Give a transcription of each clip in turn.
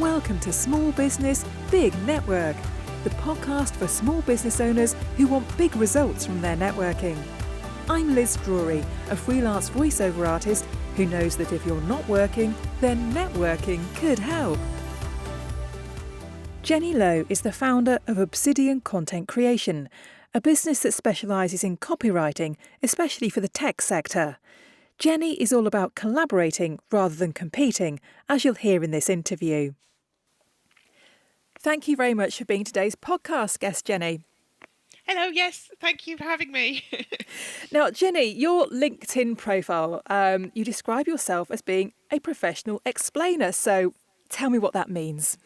Welcome to Small Business, Big Network, the podcast for small business owners who want big results from their networking. I'm Liz Drury, a freelance voiceover artist who knows that if you're not working, then networking could help. Jenii Lowe is the founder of Obsidian Content Creation, a business that specialises in copywriting, especially for the tech sector. Jenii is all about collaborating rather than competing, as you'll hear in this interview. Thank you very much for being today's podcast guest, Jenii. Hello, yes, thank you for having me. Now, Jenii, your LinkedIn profile, you describe yourself as being a professional explainer. So tell me what that means.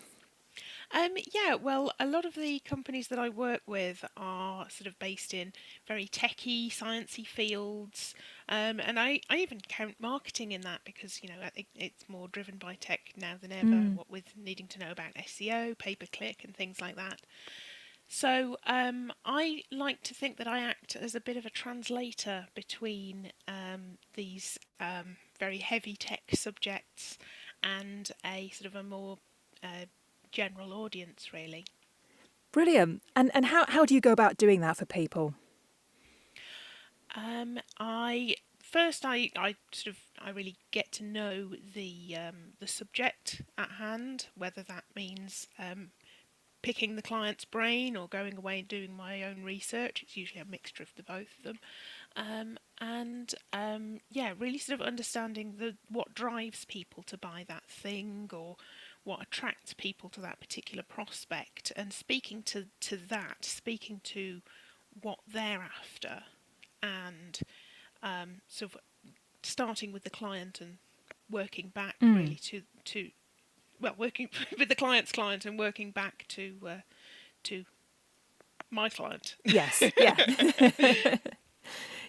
Well, a lot of the companies that I work with are sort of based in very techy, sciencey fields, and I even count marketing in that because, you know, I think it's more driven by tech now than ever, what with needing to know about SEO, pay-per-click and things like that. So I like to think that I act as a bit of a translator between these very heavy tech subjects and a sort of a more general audience, really. Brilliant. And how do you go about doing that for people? I really get to know the subject at hand, whether that means picking the client's brain or going away and doing my own research. It's usually a mixture of the both of them. Really sort of understanding what drives people to buy that thing or what attracts people to that particular prospect, and speaking to what they're after, and sort of starting with the client and working back really working with the client's client and working back to my client. Yes, yeah.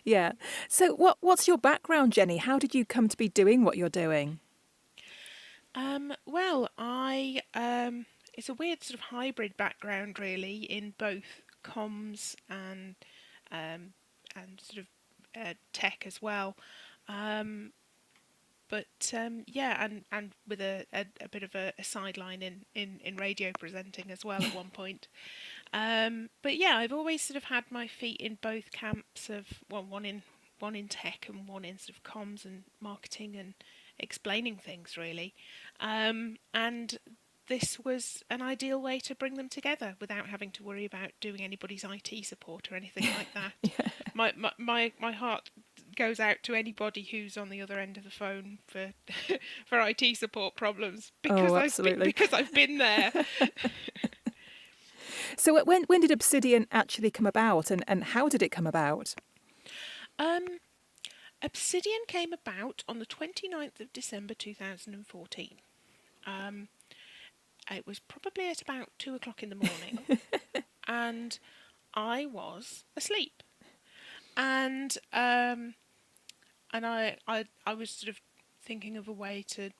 Yeah. So what's your background, Jenii? How did you come to be doing what you're doing? It's a weird sort of hybrid background, really, in both comms and sort of tech as well. And with a bit of a sideline in radio presenting as well at one point. I've always sort of had my feet in both camps of one in tech and one in sort of comms and marketing and explaining things, really. And this was an ideal way to bring them together without having to worry about doing anybody's IT support or anything like that. Yeah. My heart goes out to anybody who's on the other end of the phone for for IT support problems because I've been there. So when did Obsidian actually come about, and how did it come about? Obsidian came about on the 29th of December 2014. It was probably at about 2 o'clock in the morning, and I was asleep. And I was sort of thinking of a way to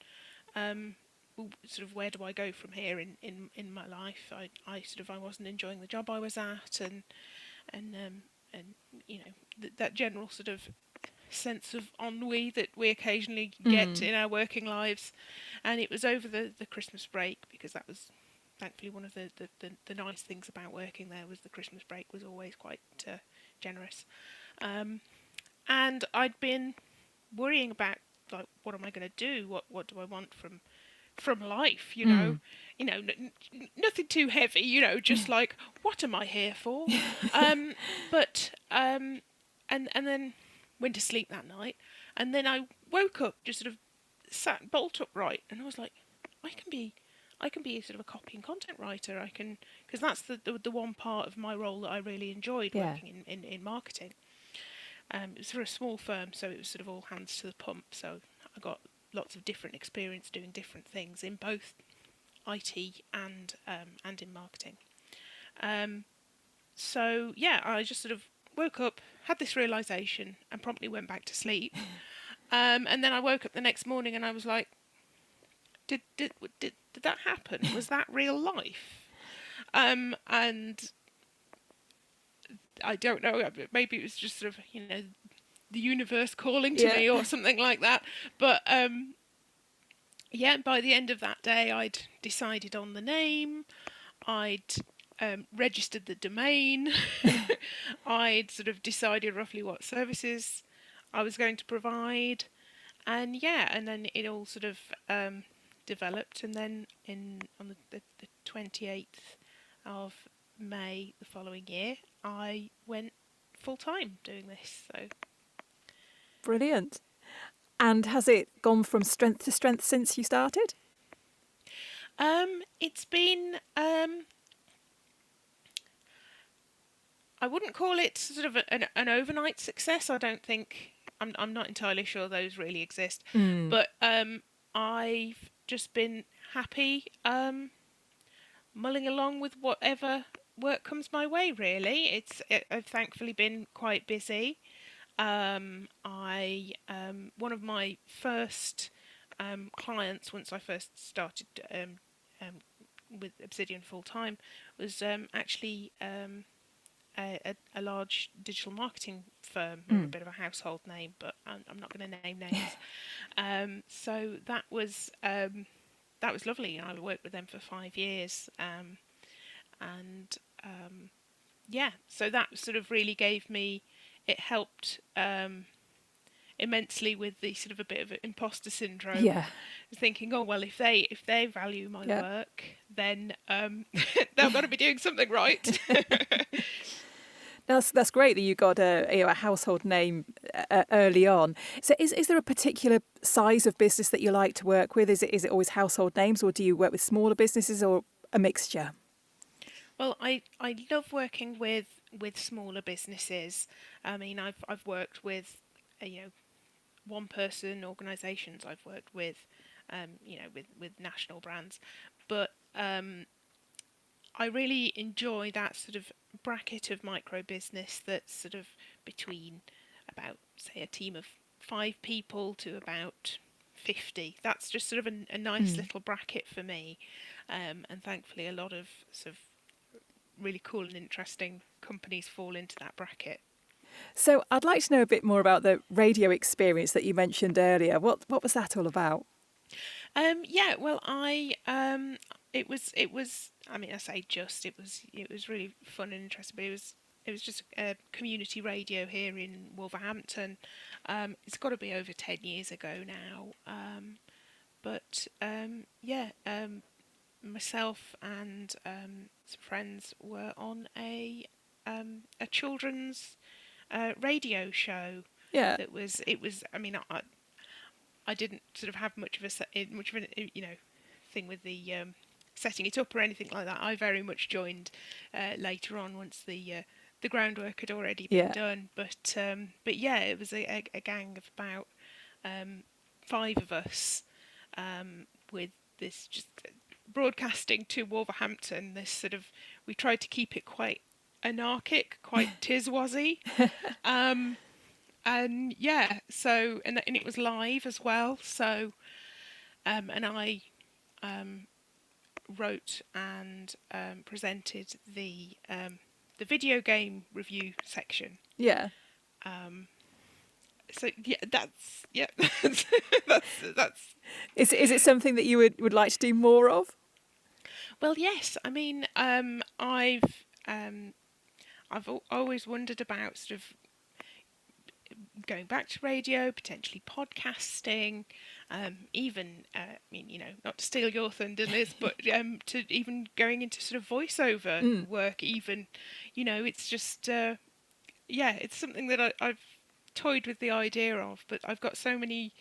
sort of where do I go from here in my life. I wasn't enjoying the job I was at, and you know that general sort of sense of ennui that we occasionally get in our working lives. And it was over the Christmas break, because that was thankfully one of the nice things about working there, was the Christmas break was always quite generous. And I'd been worrying about, like, what am I going to do? What do I want from life? You know, nothing too heavy. You know, just like, what am I here for? And then went to sleep that night, and then I woke up, just sort of sat bolt upright, and I was like, I can be sort of a copy and content writer. I can, because that's the one part of my role that I really enjoyed, working in marketing. It was for a small firm, so it was sort of all hands to the pump. So I got lots of different experience doing different things in both IT and in marketing. I just sort of woke up, had this realisation, and promptly went back to sleep. And then I woke up the next morning, and I was like, did that happen? Was that real life? And I don't know, maybe it was just sort of, you know, the universe calling to me or something like that. But yeah, by the end of that day, I'd decided on the name. I'd registered the domain. I'd sort of decided roughly what services I was going to provide, and yeah, and then it all sort of developed, and then on the 28th of May the following year, I went full time doing this. So Brilliant. And has it gone from strength to strength since you started? it's been I wouldn't call it sort of an overnight success. I don't think I'm not entirely sure those really exist, but I've just been happy mulling along with whatever work comes my way. Really, I've thankfully been quite busy. I one of my first clients once I first started with Obsidian full time was actually a large digital marketing firm, or a bit of a household name, but I'm not going to name names. So that was lovely. I worked with them for 5 years, and yeah, so that sort of really gave me. It helped immensely with the sort of a bit of imposter syndrome. Yeah. Thinking, oh well, if they value my Yeah. work, then they've got to be doing something right. That's great that you got a household name early on. So is there a particular size of business that you like to work with? Is it always household names, or do you work with smaller businesses, or a mixture? Well, I love working with smaller businesses. I mean, I've worked with one person organisations. I've worked with with national brands, but I really enjoy that sort of bracket of micro business that's sort of between about, say, a team of 5 people to about 50. That's just sort of a nice little bracket for me, and thankfully a lot of sort of really cool and interesting companies fall into that bracket. So I'd like to know a bit more about the radio experience that you mentioned earlier. What was that all about? Yeah, well, it was. I mean, I say just. It was really fun and interesting. But it was just a community radio here in Wolverhampton. It's got to be over 10 years ago now. But yeah, myself and some friends were on a children's radio show. Yeah. That was it was. I mean, I didn't sort of have much of a thing with the setting it up or anything like that. I very much joined later on once the groundwork had already been done. But yeah, it was a gang of about 5 of us with this just broadcasting to Wolverhampton. This sort of we tried to keep it quite anarchic, quite Tiswazzy. And yeah, so and it was live as well. So and I wrote and presented the video game review section. Yeah. So yeah, that's yeah, that's. Is it something that you would like to do more of? Well, yes. I mean, I've always wondered about sort of going back to radio, potentially podcasting, even, I mean, not to steal your thunder, Liz, but to even going into sort of voiceover work, even, it's just, yeah, it's something that I've toyed with the idea of, but I've got so many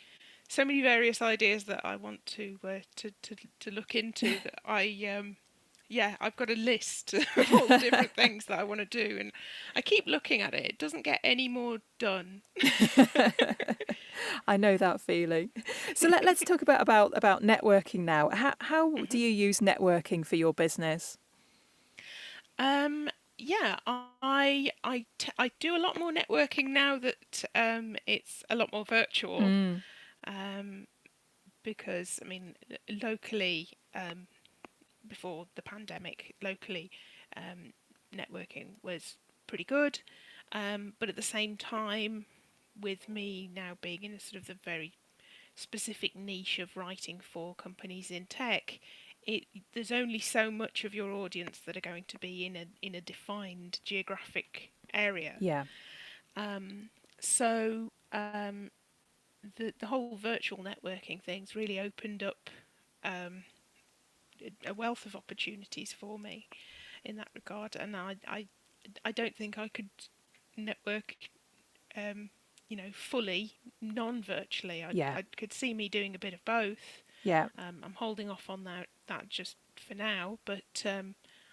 various ideas that I want to look into that yeah, I've got a list of all the different things that I want to do, and I keep looking at it. It doesn't get any more done. I know that feeling. So let's talk about networking now. How do you use networking for your business? Yeah, I do a lot more networking now that it's a lot more virtual. Because I mean, locally. Before the pandemic, locally, networking was pretty good, but at the same time, with me now being in a sort of the very specific niche of writing for companies in tech, there's only so much of your audience that are going to be in a defined geographic area. Yeah. So the whole virtual networking thing's really opened up a wealth of opportunities for me in that regard, and I don't think I could network fully non-virtually. Yeah. I could see me doing a bit of both. Yeah. I'm holding off on that just for now, but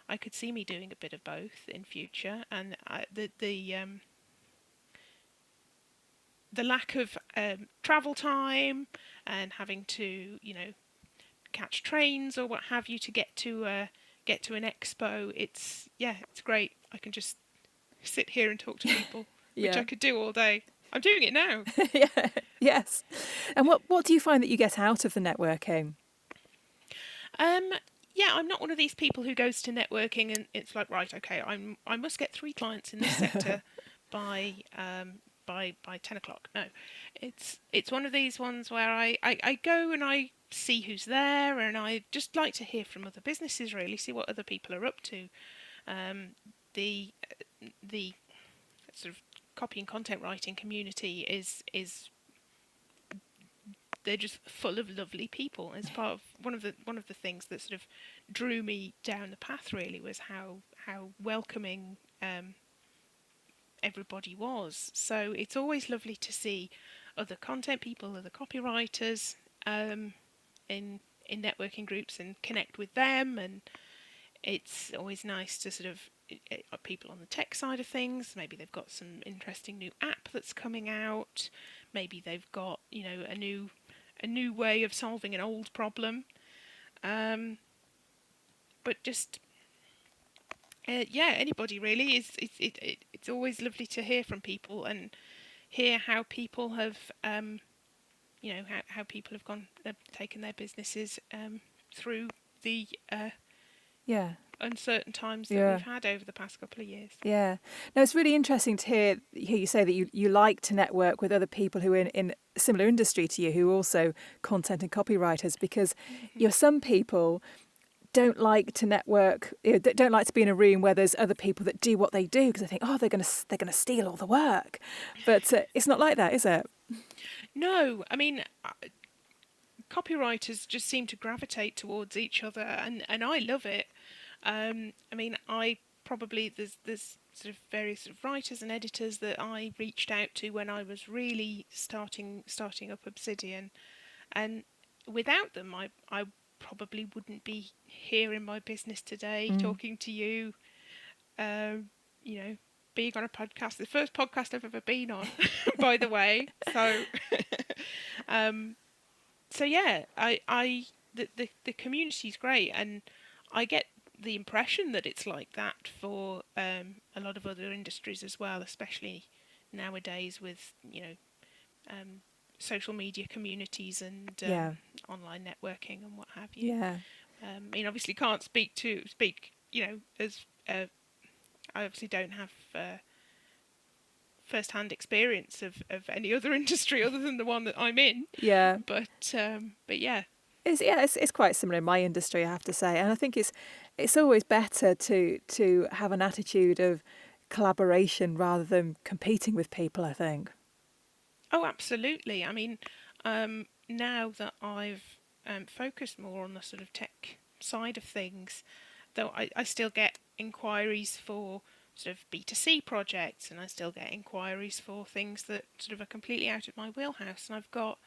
I could see me doing a bit of both in future. And the lack of travel time and having to catch trains or what have you to get to an expo, it's great. I can just sit here and talk to people, which I could do all day. I'm doing it now. Yeah. Yes. And what do you find that you get out of the networking? I'm not one of these people who goes to networking and it's like, right, okay, I must get 3 clients in this sector by 10 o'clock. No, it's one of these ones where I go and I see who's there, and I just like to hear from other businesses, really, see what other people are up to. The sort of copy and content writing community is they're just full of lovely people. As part of one of the things that sort of drew me down the path, really, was how welcoming everybody was. So it's always lovely to see other content people, other copywriters in networking groups and connect with them. And it's always nice to sort of people on the tech side of things. Maybe they've got some interesting new app that's coming out. Maybe they've got a new way of solving an old problem. But just anybody really is. It's always lovely to hear from people and hear how people have how people have taken their businesses through the uncertain times that we've had over the past couple of years. Yeah. No, it's really interesting to hear you say that you like to network with other people who are in a similar industry to you, who are also content and copywriters, because some people don't like to network, don't like to be in a room where there's other people that do what they do, because they think, they're going to steal all the work. But it's not like that, is it? No, I mean, copywriters just seem to gravitate towards each other, and I love it. I mean, there's sort of various sort of writers and editors that I reached out to when I was really starting up Obsidian, and without them, I probably wouldn't be here in my business today talking to you. Being on a podcast, the first podcast I've ever been on, by the way. So, the community's great, and I get the impression that it's like that for a lot of other industries as well, especially nowadays with social media communities and online networking and what have you. Yeah. I mean, obviously can't speak as I obviously don't have first-hand experience of any other industry other than the one that I'm in. Yeah. But yeah. It's quite similar in my industry, I have to say, and I think it's always better to have an attitude of collaboration rather than competing with people, I think. Oh, absolutely. I mean, now that I've focused more on the sort of tech side of things, though I still get inquiries for sort of B2C projects, and I still get inquiries for things that sort of are completely out of my wheelhouse, and I've got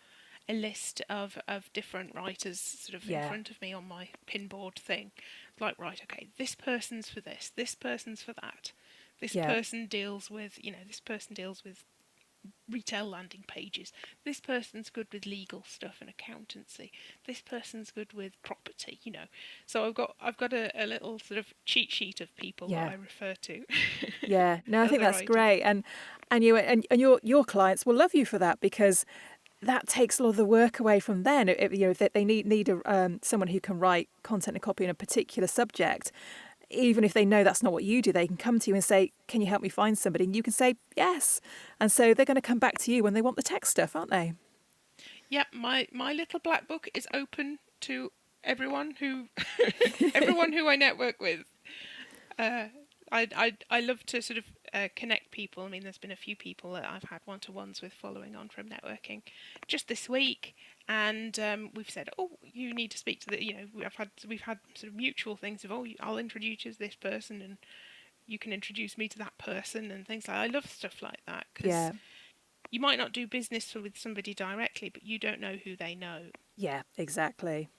a list of different writers sort of in front of me on my pinboard thing. Like, right, okay, this person's for this person's for that. This person deals with, retail landing pages. This person's good with legal stuff and accountancy. This person's good with property, So I've got a little sort of cheat sheet of people that I refer to. Yeah, no, I think that's great, and your clients will love you for that, because that takes a lot of the work away from them. If they need someone who can write content and copy in a particular subject, even if they know that's not what you do, they can come to you and say, can you help me find somebody? And you can say yes. And so they're going to come back to you when they want the tech stuff, aren't they? Yep, my little black book is open to everyone who everyone who I network with. I love to sort of connect people. I mean, there's been a few people that I've had one-to-ones with following on from networking just this week, and we've said, oh, you need to speak to the, we've had sort of mutual things of, oh, I'll introduce you to this person, and you can introduce me to that person, and things like that. I love stuff like that, because you might not do business with somebody directly, but you don't know who they know. Yeah, exactly.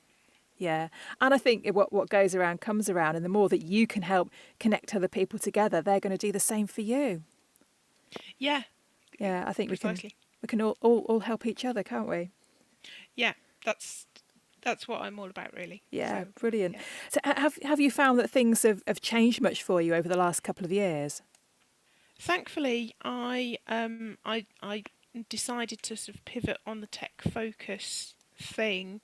Yeah. And I think what goes around comes around, and the more that you can help connect other people together, they're going to do the same for you. Yeah. Yeah, I think precisely. we can all help each other, can't we? Yeah, that's what I'm all about, really. Yeah, so, brilliant. Yeah. So have you found that things have changed much for you over the last couple of years? Thankfully, I decided to sort of pivot on the tech focus thing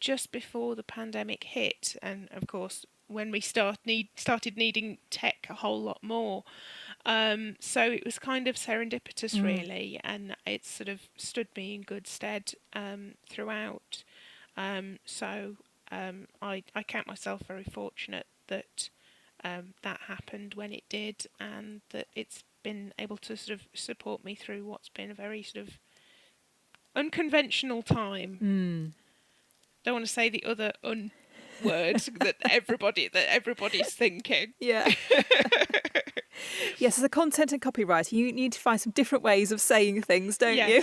just before the pandemic hit, and of course when we started needing tech a whole lot more. So it was kind of serendipitous, really, and it sort of stood me in good stead throughout. So I count myself very fortunate that that happened when it did, and that it's been able to sort of support me through what's been a very sort of unconventional time. Don't want to say the other words that everybody's thinking. Yeah. Yes, as a content and copywriter, you need to find some different ways of saying things, don't you?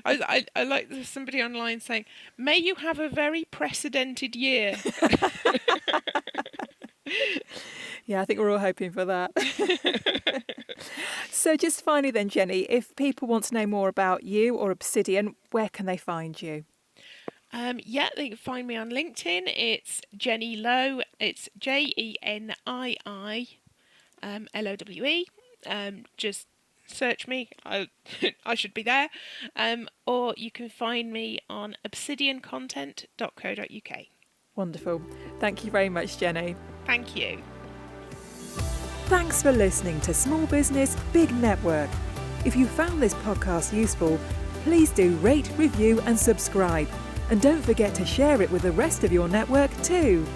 I like somebody online saying, "May you have a very precedented year." Yeah, I think we're all hoping for that. So just finally then, Jenii, if people want to know more about you or Obsidian, where can they find you? They can find me on LinkedIn. It's Jenii Lowe. It's Jenii Lowe. Just search me. I should be there. Or you can find me on obsidiancontent.co.uk. Wonderful. Thank you very much, Jenii. Thank you. Thanks for listening to Small Business, Big Network. If you found this podcast useful, please do rate, review and subscribe. And don't forget to share it with the rest of your network too.